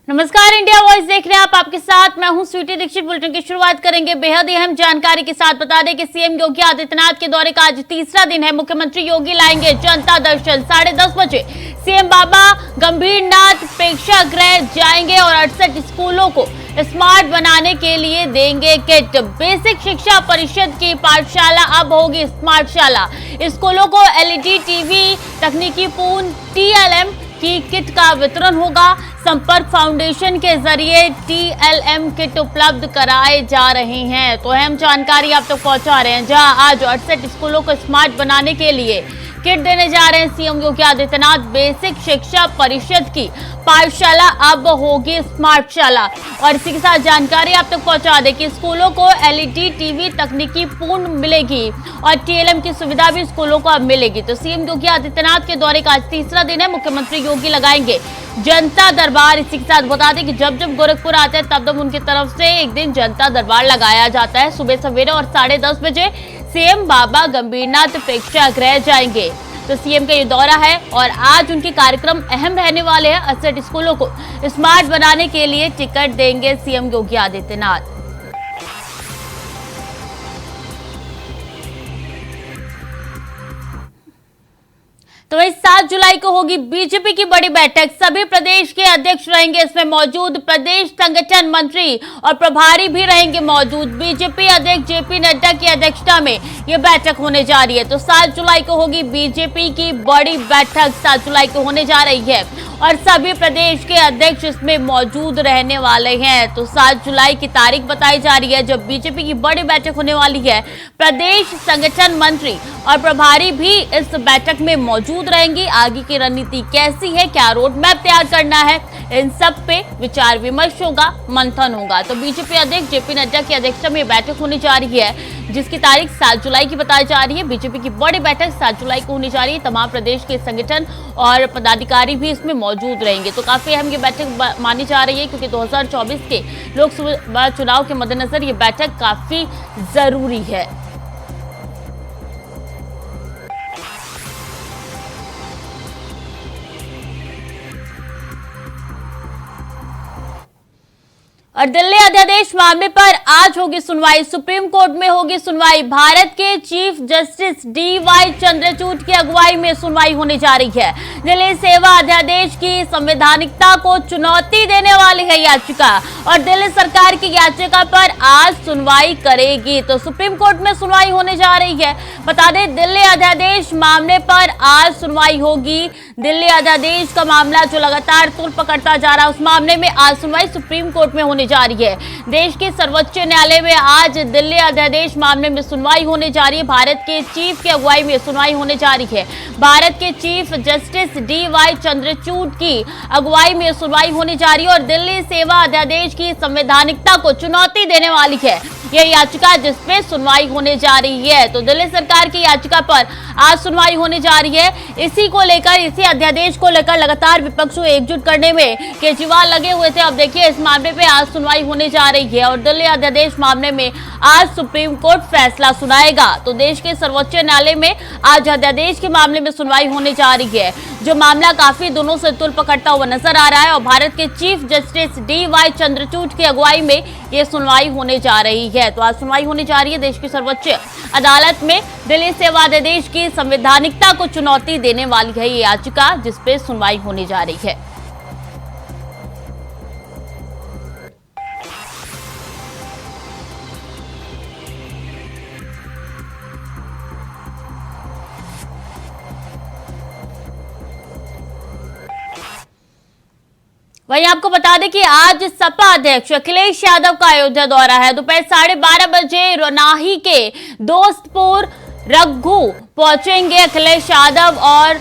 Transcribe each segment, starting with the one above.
नमस्कार, India voice देख रहे हैं आप। आपके साथ मैं हूं स्वीटी दीक्षित। बुलेटिन की शुरुआत करेंगे बेहद अहम जानकारी के साथ। बता दें कि सीएम योगी आदित्यनाथ के दौरे का आज तीसरा दिन है। मुख्यमंत्री योगी लाएंगे जनता दर्शन। 10:30 बजे सीएम बाबा गंभीरनाथ प्रेक्षागृह जाएंगे और 68 स्कूलों को स्मार्ट बनाने के लिए देंगे किट। बेसिक शिक्षा परिषद की पाठशाला अब होगी स्मार्ट शाला। स्कूलों को एलईडी टीवी, तकनीकी पूर्ण टीएलएम की किट का वितरण होगा। संपर्क फाउंडेशन के जरिए टीएलएम किट उपलब्ध कराए जा रहे हैं। तो अहम जानकारी आप तक पहुंचा रहे हैं, जहां आज 68 स्कूलों को स्मार्ट बनाने के लिए किट देने जा रहे हैं सीएम योगी आदित्यनाथ। बेसिक शिक्षा परिषद की पाठशाला अब होगी स्मार्ट शाला। और इसी के साथ जानकारी आप तक पहुंचा दें कि स्कूलों को एलईडी टीवी तकनीकी पूर्ण मिलेगी और टीएलएम की सुविधा भी स्कूलों को अब मिलेगी। तो सीएम योगी आदित्यनाथ के दौरे का आज तीसरा दिन है। मुख्यमंत्री योगी लगाएंगे जनता दरबार। इसी के साथ बता दें कि जब जब गोरखपुर आते हैं तब उनकी तरफ से एक दिन जनता दरबार लगाया जाता है सुबह सवेरे, और 10:30 बजे सीएम बाबा गंभीरनाथ प्रेक्षागृह जाएंगे। तो सीएम का ये दौरा है और आज उनके कार्यक्रम अहम रहने वाले हैं। 68 स्कूलों को स्मार्ट बनाने के लिए टिकट देंगे सीएम योगी आदित्यनाथ। तो वही 7 जुलाई को होगी बीजेपी की बड़ी बैठक। सभी प्रदेश के अध्यक्ष रहेंगे इसमें मौजूद। प्रदेश संगठन मंत्री और प्रभारी भी रहेंगे मौजूद। बीजेपी अध्यक्ष जेपी नड्डा की अध्यक्षता में ये बैठक होने जा रही है। तो 7 जुलाई को होगी बीजेपी की बड़ी बैठक। 7 जुलाई को होने जा रही है और सभी प्रदेश के अध्यक्ष इसमें मौजूद रहने वाले हैं। तो 7 जुलाई की तारीख बताई जा रही है जब बीजेपी की बड़ी बैठक होने वाली है। प्रदेश संगठन मंत्री और प्रभारी भी इस बैठक में मौजूद रहेंगी। आगे की रणनीति कैसी है, क्या रोड मैप तैयार करना है, इन सब पे विचार विमर्श होगा, मंथन होगा। तो बीजेपी अध्यक्ष जेपी नड्डा की अध्यक्षता में बैठक होने जा रही है, जिसकी तारीख 7 जुलाई की बताई जा रही है। बीजेपी की बड़ी बैठक 7 जुलाई को होने जा रही है। तमाम प्रदेश के संगठन और पदाधिकारी भी इसमें मौजूद रहेंगे। तो काफी अहम ये बैठक मानी जा रही है, क्योंकि 2024 के लोकसभा चुनाव के मद्देनजर ये बैठक काफी जरूरी है। और दिल्ली अध्यादेश मामले पर आज होगी सुनवाई। सुप्रीम कोर्ट में होगी सुनवाई। भारत के चीफ जस्टिस डीवाई चंद्रचूड़ की अगुवाई में सुनवाई होने जा रही है। दिल्ली सेवा अध्यादेश की संवैधानिकता को चुनौती देने वाली है याचिका, और दिल्ली सरकार की याचिका पर आज सुनवाई करेगी। तो सुप्रीम कोर्ट में सुनवाई होने जा रही है। बता दें, दिल्ली अध्यादेश मामले पर आज सुनवाई होगी। दिल्ली अध्यादेश का मामला जो लगातार तूल पकड़ता जा रहा है, उस मामले में आज सुनवाई सुप्रीम कोर्ट में होने जा रही है। देश के सर्वोच्च न्यायालय में आज दिल्ली अध्यादेश मामले में सुनवाई होने जा रही है। भारत के चीफ की अगुवाई में सुनवाई होने जा रही है। भारत के चीफ जस्टिस डीवाई चंद्रचूड़ की अगुवाई में सुनवाई होने जा रही है और दिल्ली सेवा अध्यादेश की संवैधानिकता को चुनौती देने वाली है यह याचिका, जिसपे सुनवाई होने जा रही है। तो दिल्ली सरकार की याचिका पर आज सुनवाई होने जा रही है। इसी को लेकर, इसी अध्यादेश को लेकर लगातार विपक्ष को एकजुट करने में केजरीवाल लगे हुए थे। अब देखिए, इस मामले पे आज सुनवाई होने जा रही है और दिल्ली अध्यादेश मामले में आज सुप्रीम कोर्ट फैसला सुनाएगा। तो देश के सर्वोच्च न्यायालय में आज अध्यादेश के मामले में सुनवाई होने जा रही है, जो मामला काफी दोनों से तुल पकड़ता हुआ नजर आ रहा है। और भारत के चीफ जस्टिस डीवाई चंद्रचूड़ की अगुवाई में ये सुनवाई होने जा रही है। तो आज सुनवाई होने जा रही है देश की सर्वोच्च अदालत में। दिल्ली सेवा अध्यादेश की संवैधानिकता को चुनौती देने वाली है ये याचिका, जिसपे सुनवाई होने जा रही है। वहीं आपको बता दें कि आज सपा अध्यक्ष अखिलेश यादव का अयोध्या दौरा है। दोपहर 12:30 बजे रोनाही के दोस्तपुर रघु पहुंचेंगे अखिलेश यादव और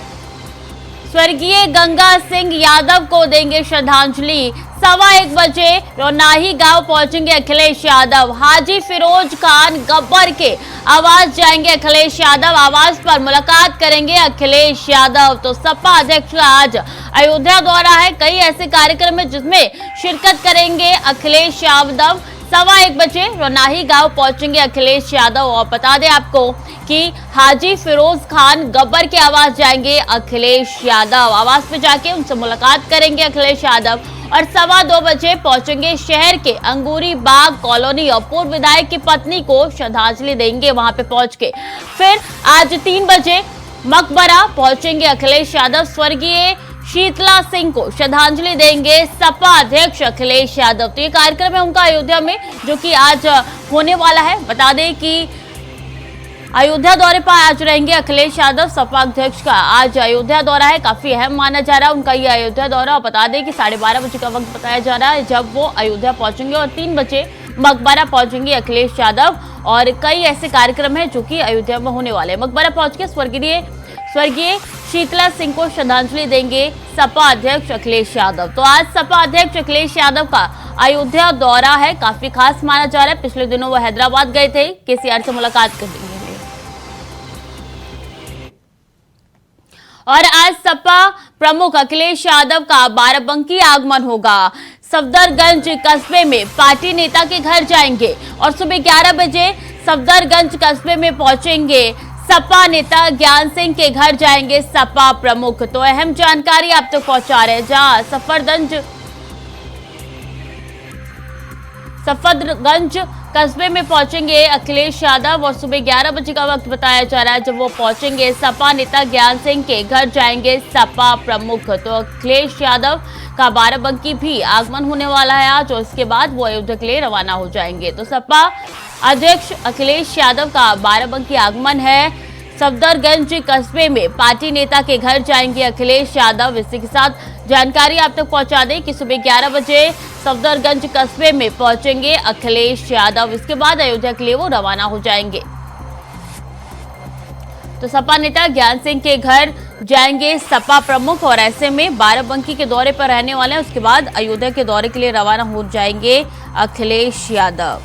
स्वर्गीय गंगा सिंह यादव को देंगे श्रद्धांजलि। 1:15 बजे रोनाही गांव पहुंचेंगे अखिलेश यादव। हाजी फिरोज खान गब्बर के आवास जाएंगे अखिलेश यादव। आवास पर मुलाकात करेंगे अखिलेश यादव। तो सपा अध्यक्ष का आज अयोध्या दौरा है। कई ऐसे कार्यक्रम है जिसमें शिरकत करेंगे अखिलेश यादव। 1:15 बजे रोनाही गांव पहुंचेंगे अखिलेश यादव। और बता दें आपको कि हाजी फिरोज खान गब्बर के आवास जाएंगे अखिलेश यादव। आवास पे जाके उनसे मुलाकात करेंगे अखिलेश यादव और 2:15 बजे पहुंचेंगे शहर के अंगूरी बाग कॉलोनी और पूर्व विधायक की पत्नी को श्रद्धांजलि देंगे वहां पे पहुंच के। फिर आज 3 बजे मकबरा पहुंचेंगे अखिलेश यादव, स्वर्गीय शीतला सिंह को श्रद्धांजलि देंगे सपा अध्यक्ष अखिलेश यादव। तो ये कार्यक्रम है उनका अयोध्या में जो कि आज होने वाला है। बता दें कि अयोध्या दौरे पर आज रहेंगे अखिलेश यादव, सपा अध्यक्ष का आज अयोध्या दौरा है, काफी अहम माना जा रहा है उनका ये अयोध्या दौरा। और बता दें कि 12:30 बजे का वक्त बताया जा रहा है जब वो अयोध्या पहुंचेंगे और 3 बजे मकबरा पहुंचेंगे अखिलेश यादव। और कई ऐसे कार्यक्रम हैं जो कि अयोध्या में होने वाले हैं। मकबरा पहुंच के स्वर्गीय शीतला सिंह को श्रद्धांजलि देंगे सपा अध्यक्ष अखिलेश यादव। तो आज सपा अध्यक्ष अखिलेश यादव का अयोध्या दौरा है, काफी खास माना जा रहा है। पिछले दिनों वो हैदराबाद गए थे केसीआर से मुलाकात करने के लिए। और आज सपा प्रमुख अखिलेश यादव का बाराबंकी आगमन होगा। सफदरगंज कस्बे में पार्टी नेता के घर जाएंगे और सुबह 11 बजे सफदरगंज कस्बे में पहुंचेंगे सपा नेता ज्ञान सिंह के घर जाएंगे सपा प्रमुख। तो अहम जानकारी आप तक पहुंचा रहे हैं जहां सफदरगंज कस्बे में पहुंचेंगे अखिलेश यादव और सुबह 11 बजे का वक्त बताया जा रहा है जब वो पहुंचेंगे सपा नेता ज्ञान सिंह के घर जाएंगे सपा प्रमुख। तो अखिलेश यादव का बाराबंकी भी आगमन होने वाला है आज और इसके बाद वो अयोध्या के लिए रवाना हो जाएंगे। तो सपा अध्यक्ष अखिलेश यादव का बाराबंकी आगमन है। सफदरगंज कस्बे में पार्टी नेता के घर जाएंगे अखिलेश यादव। इसी के साथ जानकारी आप तक पहुंचा दें कि सुबह 11 बजे सफदरगंज कस्बे में पहुंचेंगे अखिलेश यादव। इसके बाद अयोध्या के लिए वो रवाना हो जाएंगे। तो सपा नेता ज्ञान सिंह के घर जाएंगे सपा प्रमुख और ऐसे में बाराबंकी के दौरे पर रहने वाले हैं। उसके बाद अयोध्या के दौरे के लिए रवाना हो जाएंगे अखिलेश यादव।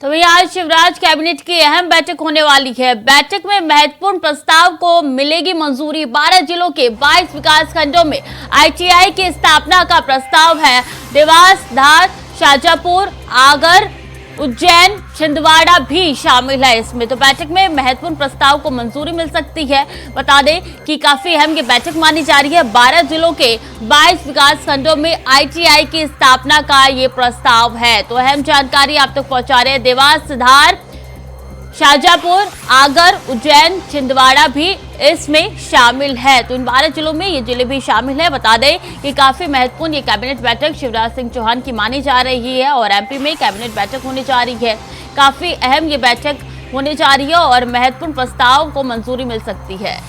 तो भैया आज शिवराज कैबिनेट की अहम बैठक होने वाली है। बैठक में महत्वपूर्ण प्रस्ताव को मिलेगी मंजूरी। 12 जिलों के 22 विकास खंडों में आईटीआई की स्थापना का प्रस्ताव है। देवास, धार, शाजापुर, आगर, उज्जैन, छिंदवाड़ा भी शामिल है इसमें। तो बैठक में महत्वपूर्ण प्रस्ताव को मंजूरी मिल सकती है। बता दें कि काफी अहम ये बैठक मानी जा रही है। 12 जिलों के 22 विकास खंडों में आईटीआई की स्थापना का ये प्रस्ताव है। तो अहम जानकारी आप तक पहुंचा रहे हैं। देवास, धार, शाजापुर, आगर, उज्जैन, छिंदवाड़ा भी इसमें शामिल है। तो इन 12 जिलों में ये जिले भी शामिल है। बता दें कि काफी महत्वपूर्ण ये कैबिनेट बैठक शिवराज सिंह चौहान की मानी जा रही है और एमपी में कैबिनेट बैठक होने जा रही है। काफी अहम ये बैठक होने जा रही है और महत्वपूर्ण प्रस्ताव को मंजूरी मिल सकती है।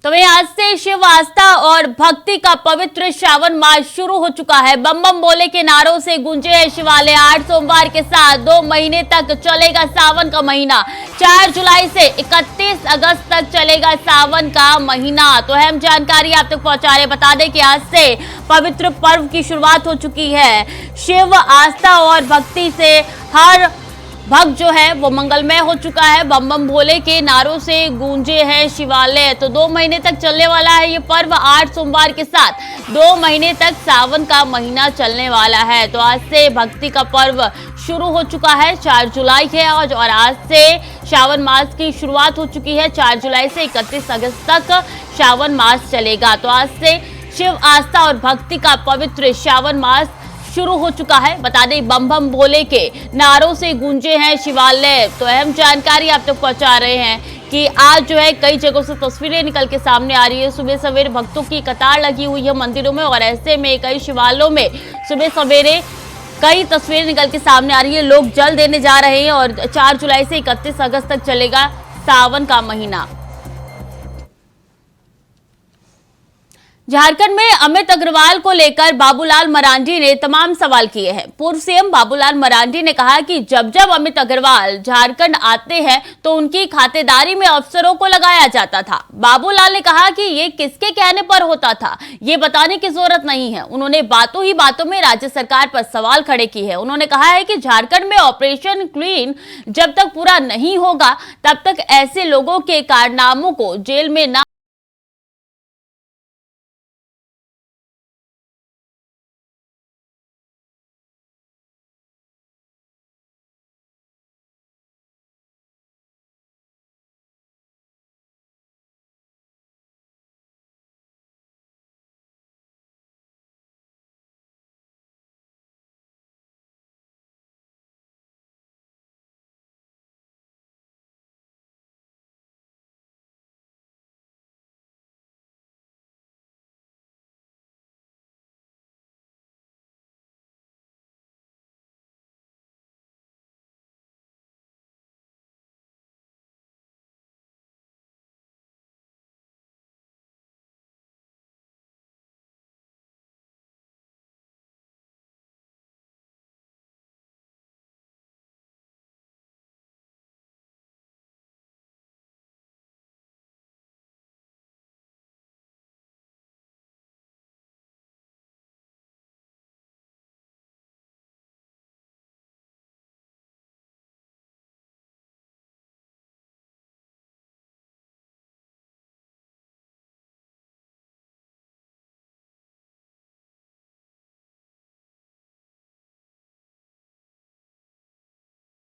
तो वहीं आज से शिव आस्था और भक्ति का पवित्र श्रावण मास शुरू हो चुका है। बम बम बोले के नारों से गूंजे हैं शिवालय। 8 सोमवार के साथ 2 महीने तक चलेगा सावन का महीना। 4 जुलाई से 31 अगस्त तक चलेगा सावन का महीना। तो अहम जानकारी आप तक पहुंचा रहे। बता दें कि आज से पवित्र पर्व की शुरुआत हो चुकी है। शिव आस्था और भक्ति से हर भक्त जो है वो मंगलमय हो चुका है। बम बम भोले के नारों से गूंजे हैं शिवालय। तो 2 महीने तक चलने वाला है ये पर्व। 8 सोमवार के साथ 2 महीने तक सावन का महीना चलने वाला है। तो आज से भक्ति का पर्व शुरू हो चुका है। 4 जुलाई है आज और आज से श्रावण मास की शुरुआत हो चुकी है। 4 जुलाई से 31 अगस्त तक श्रावण मास चलेगा। तो आज से शिव आस्था और भक्ति का पवित्र श्रावण मास शुरू हो चुका है। बता दें बम बम भोले के नारों से गूंजे हैं शिवालय। तो अहम जानकारी आप तक पहुंचा रहे हैं कि आज जो है कई जगहों से तस्वीरें निकल के सामने आ रही है। सुबह सवेरे भक्तों की कतार लगी हुई है मंदिरों में और ऐसे में कई शिवालयों में सुबह सवेरे कई तस्वीरें निकल के सामने आ रही है। लोग जल देने जा रहे हैं और 4 जुलाई से 31 अगस्त तक चलेगा सावन का महीना। झारखंड में अमित अग्रवाल को लेकर बाबूलाल मरांडी ने तमाम सवाल किए हैं। पूर्व सीएम बाबूलाल मरांडी ने कहा कि जब जब अमित अग्रवाल झारखंड आते हैं तो उनकी खातेदारी में अफसरों को लगाया जाता था। बाबूलाल ने कहा कि ये किसके कहने पर होता था ये बताने की जरूरत नहीं है। उन्होंने बातों ही बातों में राज्य सरकार पर सवाल खड़े किए हैं। उन्होंने कहा है कि झारखंड में ऑपरेशन क्लीन जब तक पूरा नहीं होगा तब तक ऐसे लोगों के कारनामों को जेल में ना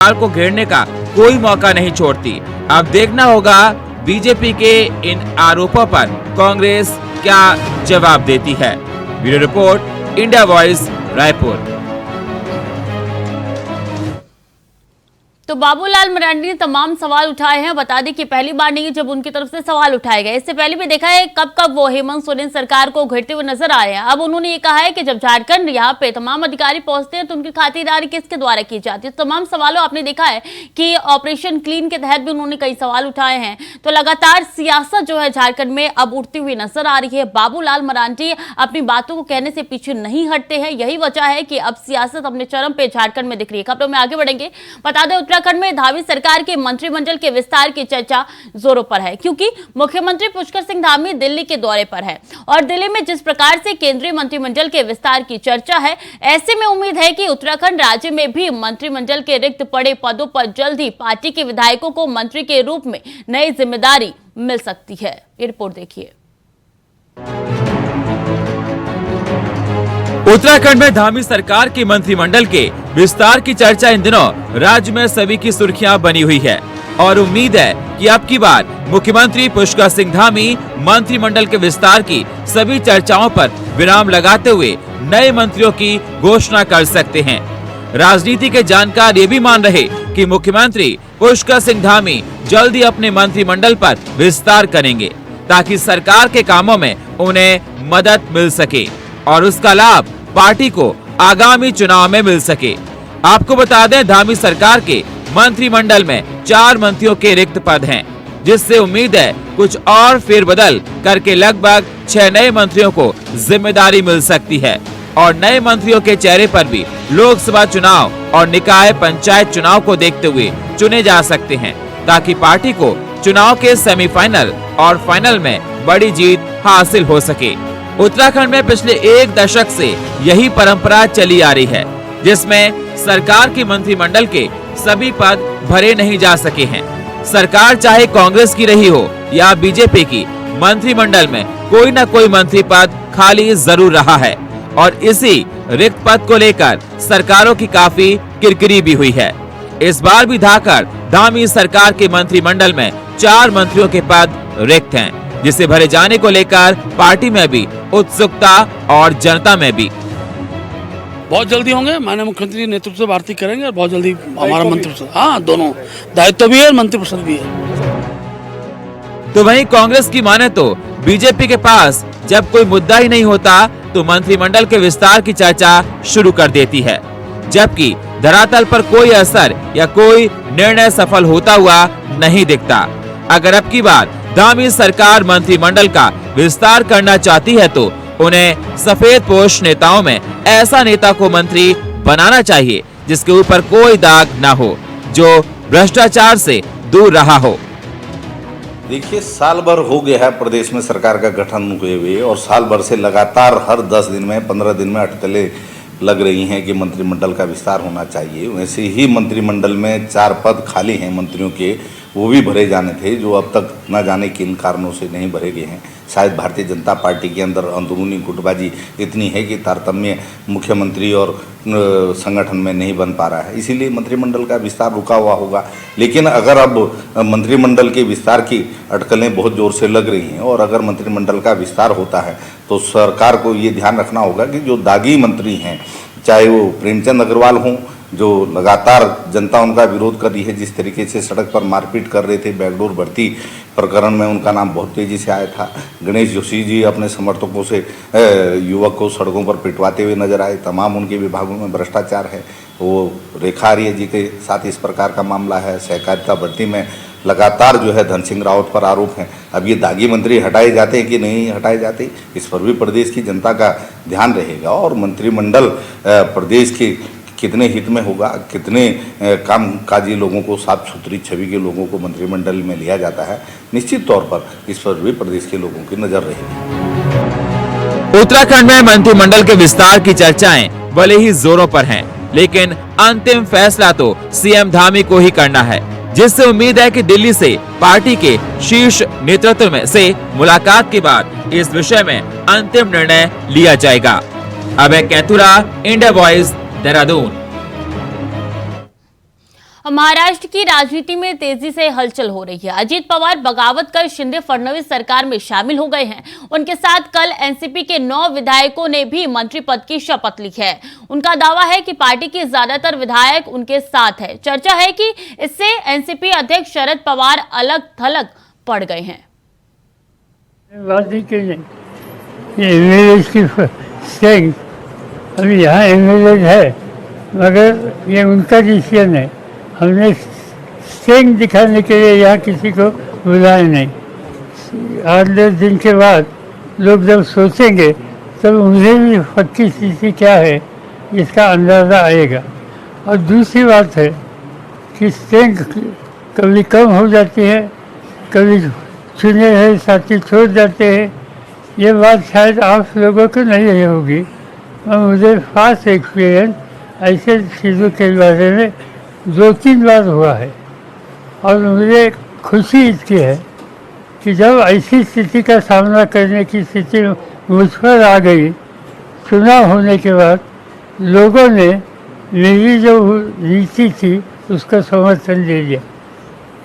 सरकार को घेरने का कोई मौका नहीं छोड़ती। अब देखना होगा बीजेपी के इन आरोपों पर कांग्रेस क्या जवाब देती है। Bureau report, India voice, Raipur. तो बाबूलाल मरांडी ने तमाम सवाल उठाए हैं। बता दें कि पहली बार नहीं जब उनकी तरफ से सवाल उठाए गए। इससे पहले भी देखा है कब कब वो हेमंत सोरेन सरकार को घेरते हुए नजर आ रहे हैं। अब उन्होंने ये कहा है कि जब झारखंड यहाँ पे तमाम अधिकारी पहुंचते हैं तो उनकी खातिरदारी किसके द्वारा की जाती है। तमाम सवालों आपने देखा है कि ऑपरेशन क्लीन के तहत भी उन्होंने कई सवाल उठाए हैं। तो लगातार सियासत जो है झारखंड में अब उठती हुई नजर आ रही है। बाबूलाल मरांडी अपनी बातों को कहने से पीछे नहीं हटते हैं। यही वजह है कि अब सियासत अपने चरम पे झारखंड में दिख रही है। खबरों में आगे बढ़ेंगे। बता दें उत्तराखंड में धामी सरकार के मंत्रिमंडल के विस्तार की चर्चा जोरों पर है, क्योंकि मुख्यमंत्री पुष्कर सिंह धामी दिल्ली के दौरे पर है और दिल्ली में जिस प्रकार से केंद्रीय मंत्रिमंडल के विस्तार की चर्चा है, ऐसे में उम्मीद है कि उत्तराखंड राज्य में भी मंत्रिमंडल के रिक्त पड़े पदों पर जल्द ही पार्टी के विधायकों को मंत्री के रूप में नई जिम्मेदारी मिल सकती है। ये रिपोर्ट देखिए। उत्तराखंड में धामी सरकार के मंत्रिमंडल के विस्तार की चर्चा इन दिनों राज्य में सभी की सुर्खियां बनी हुई है और उम्मीद है कि अब की बार मुख्यमंत्री पुष्कर सिंह धामी मंत्रिमंडल के विस्तार की सभी चर्चाओं पर विराम लगाते हुए नए मंत्रियों की घोषणा कर सकते हैं। राजनीति के जानकार ये भी मान रहे कि मुख्यमंत्री पुष्कर सिंह धामी जल्द ही अपने मंत्रिमंडल पर विस्तार करेंगे ताकि सरकार के कामों में उन्हें मदद मिल सके और उसका लाभ पार्टी को आगामी चुनाव में मिल सके। आपको बता दें, धामी सरकार के मंत्रिमंडल में 4 मंत्रियों के रिक्त पद हैं, जिससे उम्मीद है कुछ और फेरबदल करके लगभग 6 नए मंत्रियों को जिम्मेदारी मिल सकती है और नए मंत्रियों के चेहरे पर भी लोकसभा चुनाव और निकाय पंचायत चुनाव को देखते हुए चुने जा सकते हैं ताकि पार्टी को चुनाव के सेमीफाइनल और फाइनल में बड़ी जीत हासिल हो सके। उत्तराखंड में पिछले 1 दशक से यही परंपरा चली आ रही है, जिसमें सरकार के मंत्रिमंडल के सभी पद भरे नहीं जा सके हैं। सरकार चाहे कांग्रेस की रही हो या बीजेपी की, मंत्रिमंडल में कोई न कोई मंत्री पद खाली जरूर रहा है और इसी रिक्त पद को लेकर सरकारों की काफी किरकिरी भी हुई है। इस बार भी धामी सरकार के मंत्रिमंडल में 4 मंत्रियों के पद रिक्त हैं, जिसे भरे जाने को लेकर पार्टी में भी उत्सुकता और जनता में भी। बहुत जल्दी होंगे, माननीय मुख्यमंत्री नेतृत्व से वार्ता करेंगे और बहुत जल्दी हमारा मंत्रिपरिषद, हाँ दोनों दायित्व भी है और मंत्रिपरिषद भी है। तो वहीं कांग्रेस की माने तो बीजेपी के पास जब कोई मुद्दा ही नहीं होता तो मंत्रिमंडल के विस्तार की चर्चा शुरू कर देती है, जबकि धरातल पर कोई असर या कोई निर्णय सफल होता हुआ नहीं दिखता। अगर अब की बार धामी सरकार मंत्रिमंडल का विस्तार करना चाहती है तो उन्हें सफेद पोश नेताओं में ऐसा नेता को मंत्री बनाना चाहिए जिसके ऊपर कोई दाग ना हो, जो भ्रष्टाचार से दूर रहा हो। देखिए, साल भर हो गया है प्रदेश में सरकार का गठन हुए हुए और साल भर से लगातार हर 10 दिन में 15 दिन में अटकलें लग रही हैं कि मंत्रिमंडल का विस्तार होना चाहिए। वैसे ही मंत्रिमंडल में 4 पद खाली हैं मंत्रियों के, वो भी भरे जाने थे जो अब तक न जाने किन कारणों से नहीं भरे गए हैं। शायद भारतीय जनता पार्टी के अंदर अंदरूनी गुटबाजी इतनी है कि तारतम्य मुख्यमंत्री और संगठन में नहीं बन पा रहा है, इसीलिए मंत्रिमंडल का विस्तार रुका हुआ होगा। लेकिन अगर अब मंत्रिमंडल के विस्तार की अटकलें बहुत ज़ोर से लग रही हैं और अगर मंत्रिमंडल का विस्तार होता है तो सरकार को ये ध्यान रखना होगा कि जो दागी मंत्री हैं, चाहे वो प्रेमचंद अग्रवाल हों जो लगातार जनता उनका विरोध कर रही है, जिस तरीके से सड़क पर मारपीट कर रहे थे, बैकडोर भर्ती प्रकरण में उनका नाम बहुत तेज़ी से आया था। गणेश जोशी जी अपने समर्थकों से युवक को सड़कों पर पिटवाते हुए नजर आए। तमाम उनके विभागों में भ्रष्टाचार है। वो रेखा आर्य जी के साथ इस प्रकार का मामला है। सहकारिता भर्ती में लगातार जो है धन सिंह रावत पर आरोप हैं। अब ये दागी मंत्री हटाए जाते हैं कि नहीं हटाए जाते, इस पर भी प्रदेश की जनता का ध्यान रहेगा और मंत्रिमंडल प्रदेश के कितने हित में होगा, कितने कामकाजी लोगों को, साफ सुथरी छवि के लोगों को मंत्रिमंडल में लिया जाता है, निश्चित तौर पर इस पर भी प्रदेश के लोगों की नजर रहेगी। उत्तराखंड में मंत्रिमंडल के विस्तार की चर्चाएं भले ही जोरों पर हैं, लेकिन अंतिम फैसला तो सीएम धामी को ही करना है, जिससे उम्मीद है कि दिल्ली से पार्टी के शीर्ष नेतृत्व में से मुलाकात के बाद इस विषय में अंतिम निर्णय लिया जाएगा। अभय कैथुरा, इंडिया वॉइस, देहरादून। महाराष्ट्र की राजनीति में तेजी से हलचल हो रही है। अजीत पवार बगावत कर शिंदे फडणवीस सरकार में शामिल हो गए हैं। उनके साथ कल एनसीपी के 9 विधायकों ने भी मंत्री पद की शपथ ली है। उनका दावा है कि पार्टी के ज्यादातर विधायक उनके साथ है। चर्चा है कि इससे एनसीपी अध्यक्ष शरद पवार अलग थलग पड़ गए हैं। अभी यहाँ एमएलए है, मगर ये उनका डिसीजन है। हमने स्ट्रेंथ दिखाने के लिए यहाँ किसी को बुलाया नहीं। 8-10 दिन के बाद लोग जब सोचेंगे तब उन्हें भी फट की स्थिति क्या है इसका अंदाज़ा आएगा। और दूसरी बात है कि स्ट्रेंथ कभी कम हो जाती है, कभी चुने हुए साथी छोड़ जाते हैं। ये बात शायद आप लोगों को नहीं होगी, और मुझे फास्ट एक्सपीरियंस ऐसे चीज़ों के बारे में 2-3 बार हुआ है। और मुझे खुशी इसकी है कि जब ऐसी स्थिति का सामना करने की स्थिति मुझ पर आ गई, चुनाव होने के बाद लोगों ने मेरी जो नीति थी उसका समर्थन दे दिया।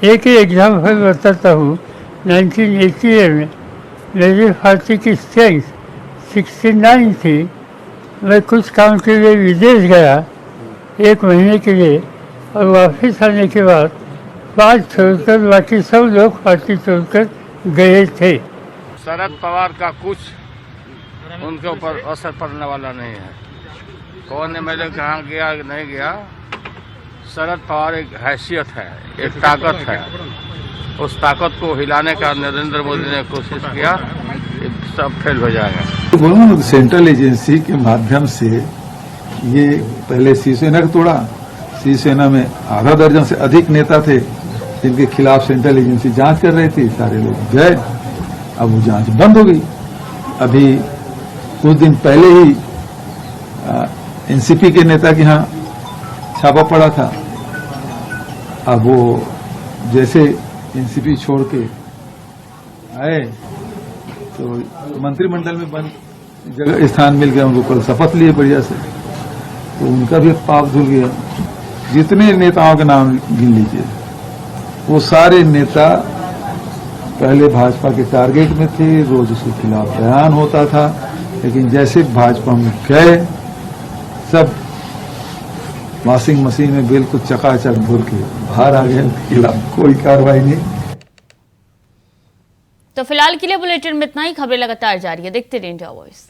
एक ही एग्जाम्पल बताता हूँ। 1988 में मेरी पार्टी की स्ट्रेंथ 69 थी। मैं कुछ काम के लिए विदेश गया 1 महीने के लिए, और वापस आने के बाद 5 छोड़कर बाकी सब लोग पार्टी छोड़कर गए थे। शरद पवार का कुछ उनके ऊपर असर पड़ने वाला नहीं है। कौन एमएलए कहाँ गया नहीं गया, शरद पवार एक हैसियत है, एक ताकत है। उस ताकत को हिलाने का नरेंद्र मोदी ने कोशिश किया, सब फेल हो जाएगा। बोलो, सेंट्रल एजेंसी के माध्यम से ये पहले शिवसेना को तोड़ा। शिवसेना में आधा दर्जन से अधिक नेता थे जिनके खिलाफ सेंट्रल एजेंसी जांच कर रही थी। सारे लोग गए, अब वो जांच बंद हो गई। अभी कुछ दिन पहले ही एनसीपी के नेता के यहाँ छापा पड़ा था। अब वो जैसे एनसीपी छोड़ के आए तो मंत्रिमंडल में जगह स्थान मिल गया, उनको कल शपथ लिए बढ़िया से, तो उनका भी पाप धुल गया। जितने नेताओं के नाम गिन लीजिए, वो सारे नेता पहले भाजपा के टारगेट में थे, रोज उसके खिलाफ बयान होता था, लेकिन जैसे भाजपा में गए सब वॉशिंग मशीन में बिल्कुल चकाचक धुल के बाहर आ गए। उनके खिलाफ कोई कार्रवाई नहीं। तो फिलहाल के लिए बुलेटिन में इतना ही। खबरें लगातार जारी है, देखते रहिए इंडिया वॉइस।